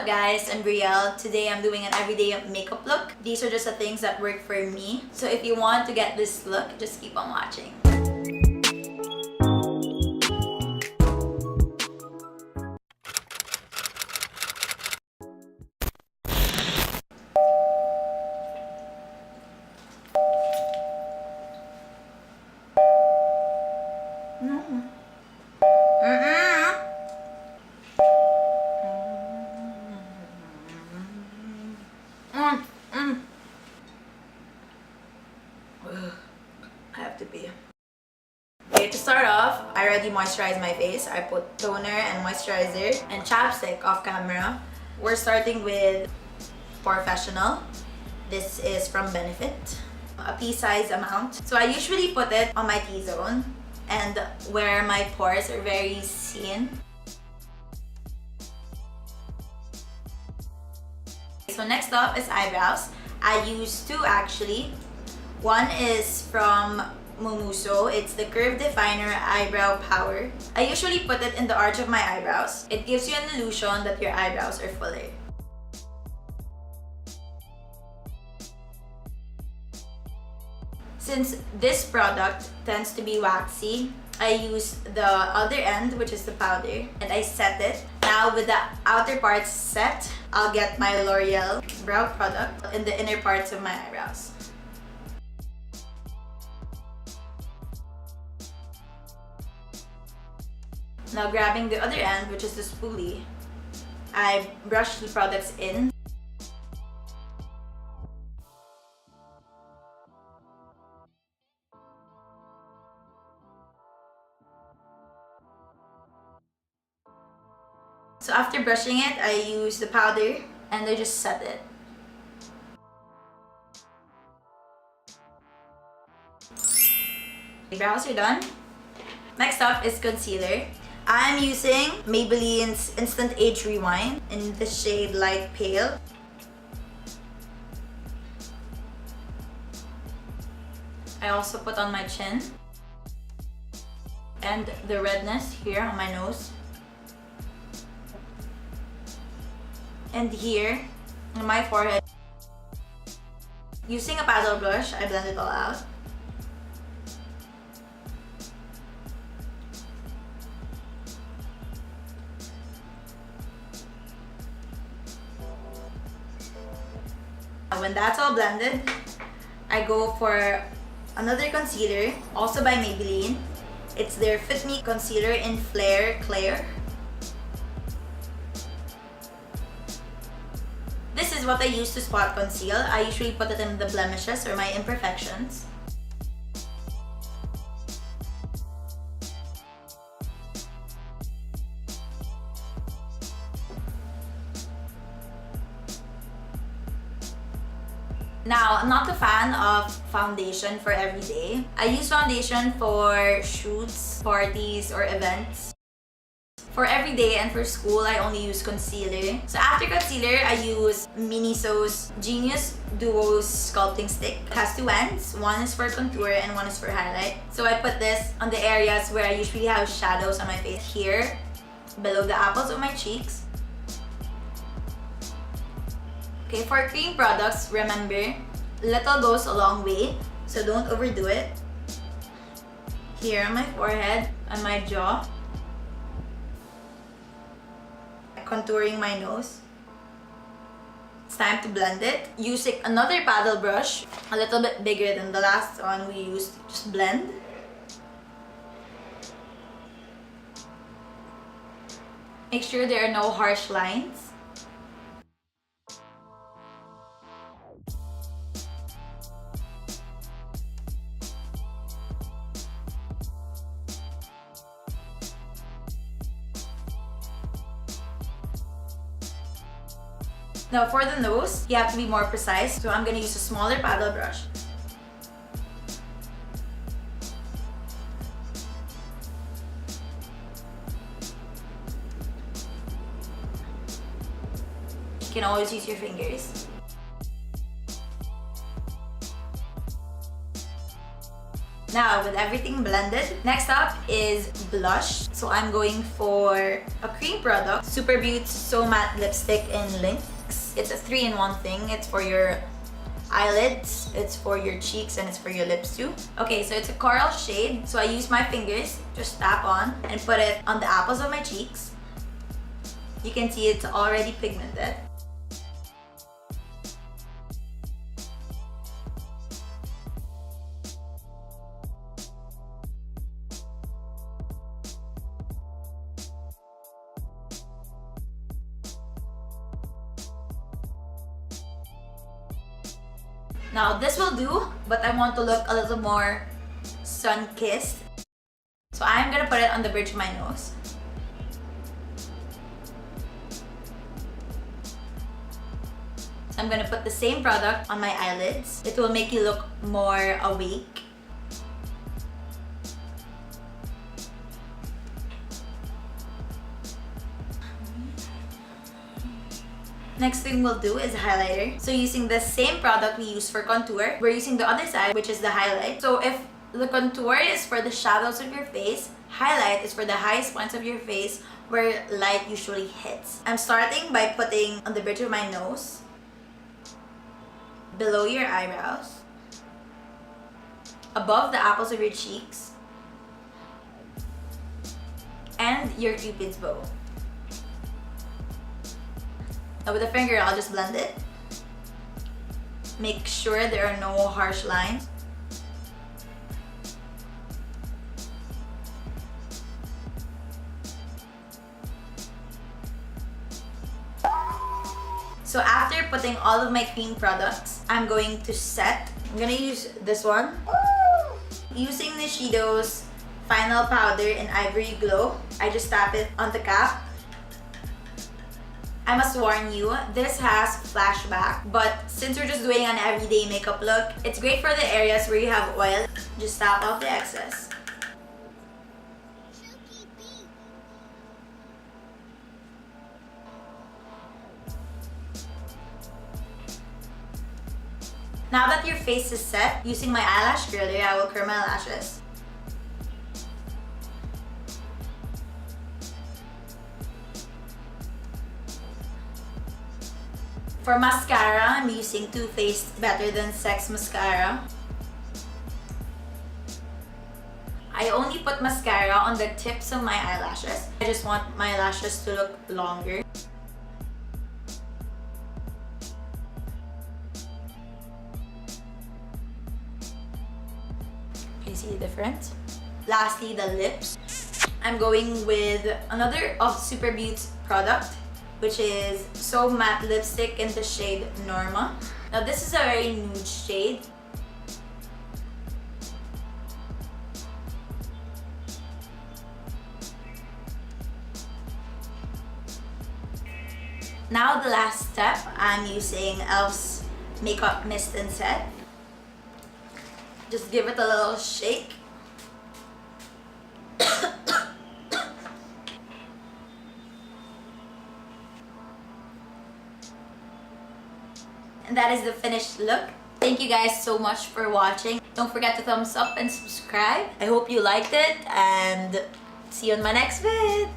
guys, I'm Brielle. Today I'm doing an everyday makeup look. These are just the things that work for me. So if you want to get this look, just keep on watching. I have to pee. Okay, to start off, I already moisturized my face. I put toner and moisturizer and chapstick off camera. We're starting with Porefessional. This is from Benefit. A pea-size amount. So I usually put it on my T-zone and where my pores are very seen. So next up is eyebrows. I use two actually. One is from Mumuso. It's the Curve Definer Eyebrow Power. I usually put it in the arch of my eyebrows. It gives you an illusion that your eyebrows are fuller. Since this product tends to be waxy, I use the other end, which is the powder, and I set it. Now with the outer parts set, I'll get my L'Oreal brow product in the inner parts of my eyebrows. Now grabbing the other end, which is the spoolie, I brush the products in. So after brushing it, I use the powder and I just set it. The brows are done. Next up is concealer. I'm using Maybelline's Instant Age Rewind in the shade Light Pale. I also put on my chin and the redness here on my nose. And here on my forehead. Using a paddle brush, I blend it all out. When that's all blended, I go for another concealer, also by Maybelline. It's their Fit Me Concealer in Flare Clear. This is what I use to spot conceal. I usually put it in the blemishes or my imperfections. Now, I'm not a fan of foundation for every day. I use foundation for shoots, parties, or events. For every day and for school, I only use concealer. So after concealer, I use Miniso's Genius Duo Sculpting Stick. It has two ends. One is for contour and one is for highlight. So I put this on the areas where I usually have shadows on my face. Here, below the apples of my cheeks. Okay, for cream products, remember, little goes a long way, so don't overdo it. Here on my forehead, on my jaw. Contouring my nose. It's time to blend it. Using another paddle brush, a little bit bigger than the last one we used, just blend. Make sure there are no harsh lines. Now for the nose, you have to be more precise, so I'm gonna use a smaller paddle brush. You can always use your fingers. Now, with everything blended, next up is blush. So I'm going for a cream product, Super Beaute So Matte Lipstick in LYNX. It's a 3-in-1 thing. It's for your eyelids, it's for your cheeks, and it's for your lips too. Okay, so it's a coral shade. So I use my fingers, just tap on and put it on the apples of my cheeks. You can see it's already pigmented. Now this will do, but I want to look a little more sun-kissed. So I'm gonna put it on the bridge of my nose. So I'm gonna put the same product on my eyelids. It will make you look more awake. Next thing we'll do is highlighter. So using the same product we use for contour, we're using the other side, which is the highlight. So if the contour is for the shadows of your face, highlight is for the highest points of your face where light usually hits. I'm starting by putting on the bridge of my nose, below your eyebrows, above the apples of your cheeks, and your cupid's bow. Now with a finger, I'll just blend it. Make sure there are no harsh lines. So after putting all of my cream products, I'm going to set. I'm gonna use this one. Using Nichido's Final Powder in Ivory Glow. I just tap it on the cap. I must warn you, this has flashback, but since we're just doing an everyday makeup look, it's great for the areas where you have oil. Just tap off the excess. Now that your face is set, using my eyelash curler, I will curl my lashes. For mascara, I'm using Too Faced Better Than Sex Mascara. I only put mascara on the tips of my eyelashes. I just want my lashes to look longer. Can you see the difference? Lastly, the lips. I'm going with another of Super Beaute's product, which is So Matte Lipstick in the shade NORMA. Now this is a very nude shade. Now the last step, I'm using E.L.F's Makeup Mist and Set. Just give it a little shake. And that is the finished look. Thank you guys so much for watching. Don't forget to thumbs up and subscribe. I hope you liked it, and see you on my next vid.